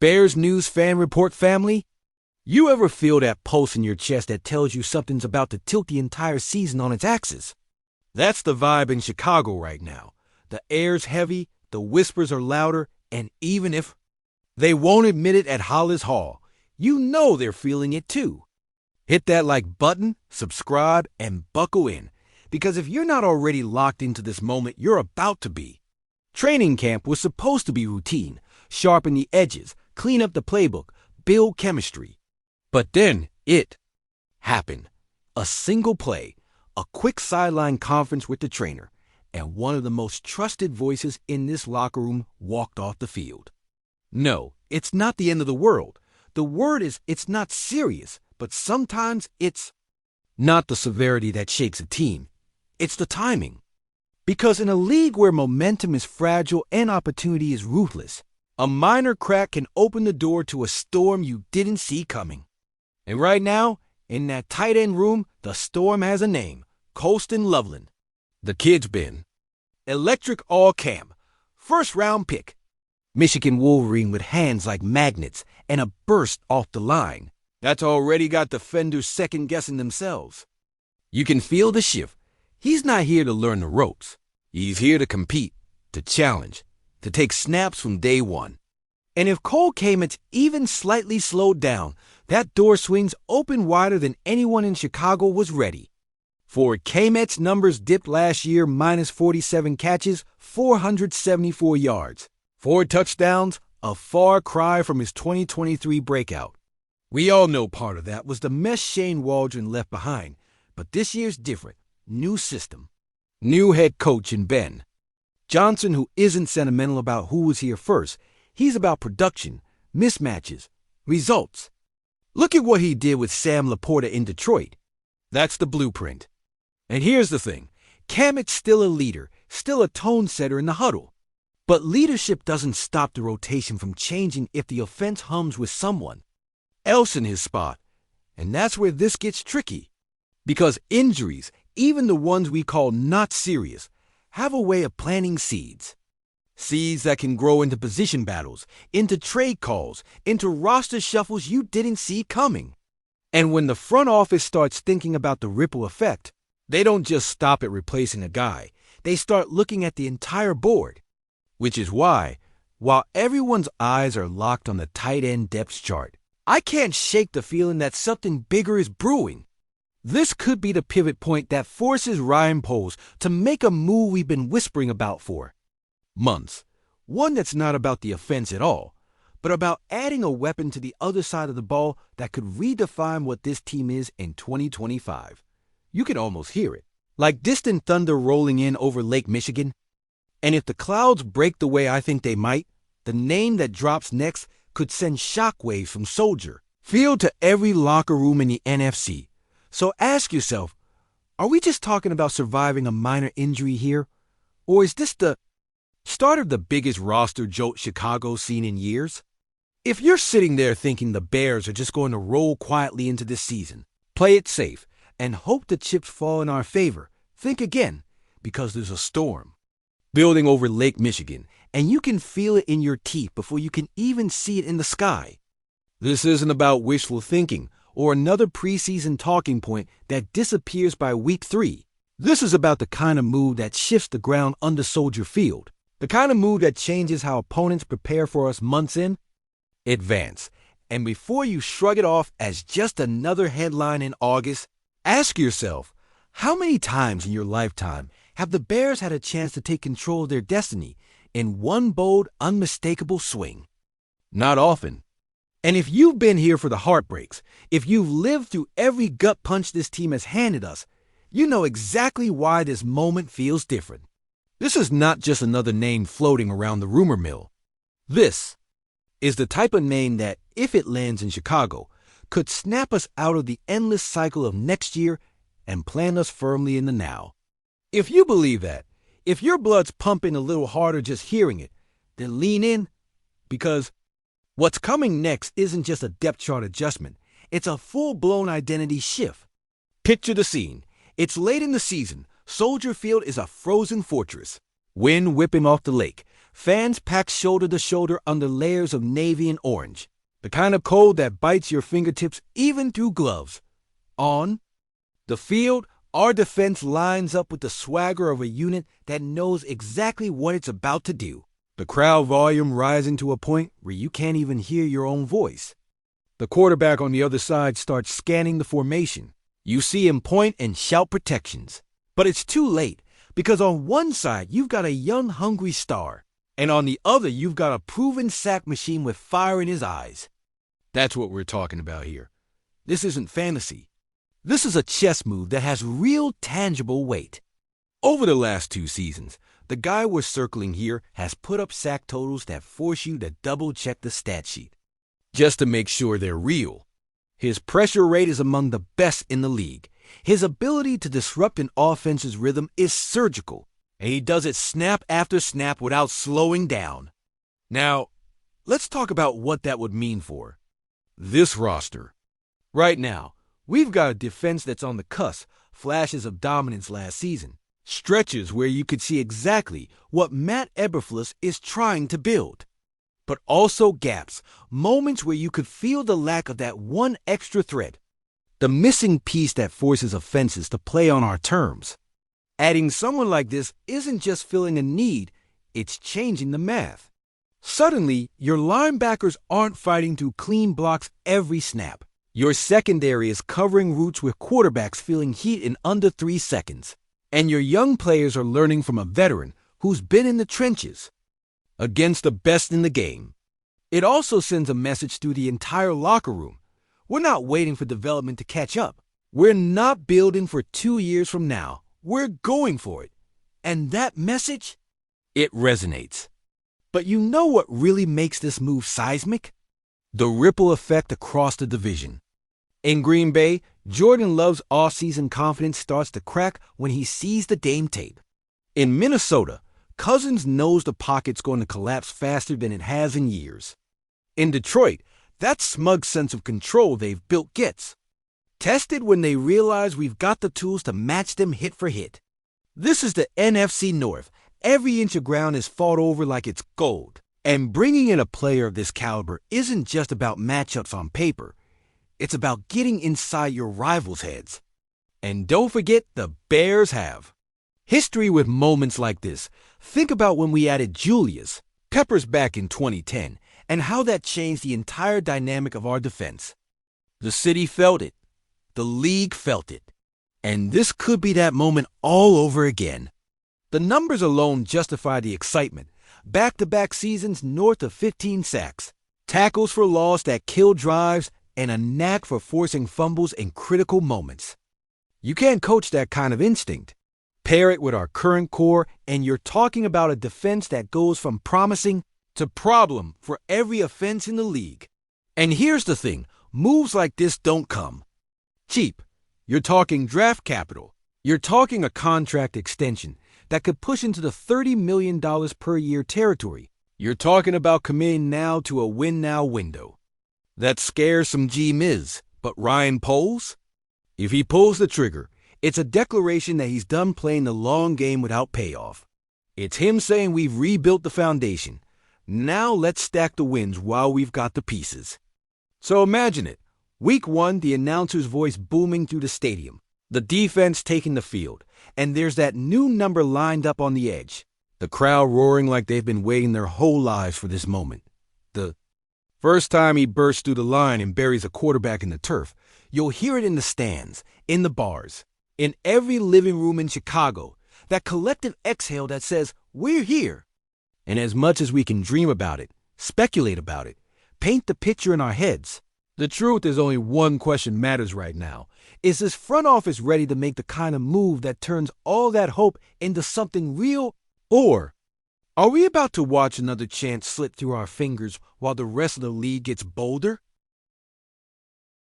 Bears News Fan Report family, you ever feel that pulse in your chest that tells you something's about to tilt the entire season on its axis? That's the vibe in Chicago right now. The air's heavy, the whispers are louder, and even if they won't admit it at Hollis Hall, you know they're feeling it too. Hit that like button, subscribe, and buckle in, because if you're not already locked into this moment, you're about to be. Training camp was supposed to be routine, sharpen the edges, clean up the playbook, build chemistry. But then it happened. A single play, a quick sideline conference with the trainer, and one of the most trusted voices in this locker room walked off the field. No, it's not the end of the world. The word is it's not serious, but sometimes it's not the severity that shakes a team. It's the timing. Because in a league where momentum is fragile and opportunity is ruthless, a minor crack can open the door to a storm you didn't see coming. And right now, in that tight end room, the storm has a name: Colston Loveland. The kid's been electric all camp, first-round pick. Michigan Wolverine with hands like magnets and a burst off the line. That's already got defenders second-guessing themselves. You can feel the shift. He's not here to learn the ropes. He's here to compete, to challenge, to take snaps from day one. And if Cole Kmet's even slightly slowed down, that door swings open wider than anyone in Chicago was ready. For Kmet's numbers dipped last year, minus 47 catches, 474 yards. 4 touchdowns, a far cry from his 2023 breakout. We all know part of that was the mess Shane Waldron left behind, but this year's different. New system. New head coach in Ben Johnson, who isn't sentimental about who was here first. He's about production, mismatches, results. Look at what he did with Sam Laporta in Detroit. That's the blueprint. And here's the thing. Kmet's still a leader, still a tone setter in the huddle. But leadership doesn't stop the rotation from changing if the offense hums with someone else in his spot. And that's where this gets tricky. Because injuries, even the ones we call not serious, have a way of planting seeds. Seeds that can grow into position battles, into trade calls, into roster shuffles you didn't see coming. And when the front office starts thinking about the ripple effect, they don't just stop at replacing a guy. They start looking at the entire board. Which is why, while everyone's eyes are locked on the tight end depth chart, I can't shake the feeling that something bigger is brewing. This could be the pivot point that forces Ryan Poles to make a move we've been whispering about for months. One that's not about the offense at all, but about adding a weapon to the other side of the ball that could redefine what this team is in 2025. You can almost hear it, like distant thunder rolling in over Lake Michigan. And if the clouds break the way I think they might, the name that drops next could send shockwaves from Soldier Field to every locker room in the NFC. So ask yourself, are we just talking about surviving a minor injury here? Or is this the start of the biggest roster jolt Chicago's seen in years? If you're sitting there thinking the Bears are just going to roll quietly into this season, play it safe, and hope the chips fall in our favor, think again, because there's a storm building over Lake Michigan, and you can feel it in your teeth before you can even see it in the sky. This isn't about wishful thinking or another preseason talking point that disappears by week 3. This is about the kind of move that shifts the ground under Soldier Field, the kind of move that changes how opponents prepare for us months in advance. And before you shrug it off as just another headline in August, ask yourself, how many times in your lifetime have the Bears had a chance to take control of their destiny in one bold, unmistakable swing? Not often. And if you've been here for the heartbreaks, if you've lived through every gut punch this team has handed us, you know exactly why this moment feels different. This is not just another name floating around the rumor mill. This is the type of name that, if it lands in Chicago, could snap us out of the endless cycle of next year and plant us firmly in the now. If you believe that, if your blood's pumping a little harder just hearing it, then lean in, because what's coming next isn't just a depth chart adjustment. It's a full-blown identity shift. Picture the scene. It's late in the season. Soldier Field is a frozen fortress. Wind whipping off the lake. Fans packed shoulder to shoulder under layers of navy and orange, the kind of cold that bites your fingertips even through gloves. On the field, our defense lines up with the swagger of a unit that knows exactly what it's about to do. The crowd volume rising to a point where you can't even hear your own voice. The quarterback on the other side starts scanning the formation. You see him point and shout protections. But it's too late, because on one side you've got a young, hungry star, and on the other you've got a proven sack machine with fire in his eyes. That's what we're talking about here. This isn't fantasy. This is a chess move that has real tangible weight. Over the last 2 seasons, the guy we're circling here has put up sack totals that force you to double-check the stat sheet, just to make sure they're real. His pressure rate is among the best in the league. His ability to disrupt an offense's rhythm is surgical, and he does it snap after snap without slowing down. Now, let's talk about what that would mean for this roster. Right now, we've got a defense that's on the cusp, flashes of dominance last season, stretches where you could see exactly what Matt Eberflus is trying to build, but also gaps, moments where you could feel the lack of that one extra thread, the missing piece that forces offenses to play on our terms. Adding someone like this isn't just filling a need, it's changing the math. Suddenly, your linebackers aren't fighting through clean blocks every snap. Your secondary is covering routes with quarterbacks feeling heat in under 3 seconds. And your young players are learning from a veteran who's been in the trenches against the best in the game. It also sends a message through the entire locker room. We're not waiting for development to catch up. We're not building for 2 years from now. We're going for it. And that message, it resonates. But you know what really makes this move seismic? The ripple effect across the division. In Green Bay, Jordan Love's off-season confidence starts to crack when he sees the Dame tape. In Minnesota, Cousins knows the pocket's going to collapse faster than it has in years. In Detroit, that smug sense of control they've built gets tested when they realize we've got the tools to match them hit for hit. This is the NFC North. Every inch of ground is fought over like it's gold. And bringing in a player of this caliber isn't just about matchups on paper. It's about getting inside your rivals' heads. And don't forget, the Bears have history with moments like this. Think about when we added Julius Peppers back in 2010 and how that changed the entire dynamic of our defense. The city felt it. The league felt it. And this could be that moment all over again. The numbers alone justify the excitement. Back-to-back seasons north of 15 sacks, tackles for loss that kill drives, and a knack for forcing fumbles in critical moments. You can't coach that kind of instinct. Pair it with our current core, and you're talking about a defense that goes from promising to problem for every offense in the league. And here's the thing, moves like this don't come cheap. You're talking draft capital. You're talking a contract extension that could push into the $30 million per year territory. You're talking about committing now to a win-now window. That scares some G-Miz, but Ryan Poles? If he pulls the trigger, it's a declaration that he's done playing the long game without payoff. It's him saying we've rebuilt the foundation. Now let's stack the wins while we've got the pieces. So imagine it. Week 1, the announcer's voice booming through the stadium. The defense taking the field. And there's that new number lined up on the edge. The crowd roaring like they've been waiting their whole lives for this moment. The first time he bursts through the line and buries a quarterback in the turf, you'll hear it in the stands, in the bars, in every living room in Chicago, that collective exhale that says, we're here. And as much as we can dream about it, speculate about it, paint the picture in our heads, the truth is only one question matters right now. Is this front office ready to make the kind of move that turns all that hope into something real? Or are we about to watch another chance slip through our fingers while the rest of the league gets bolder?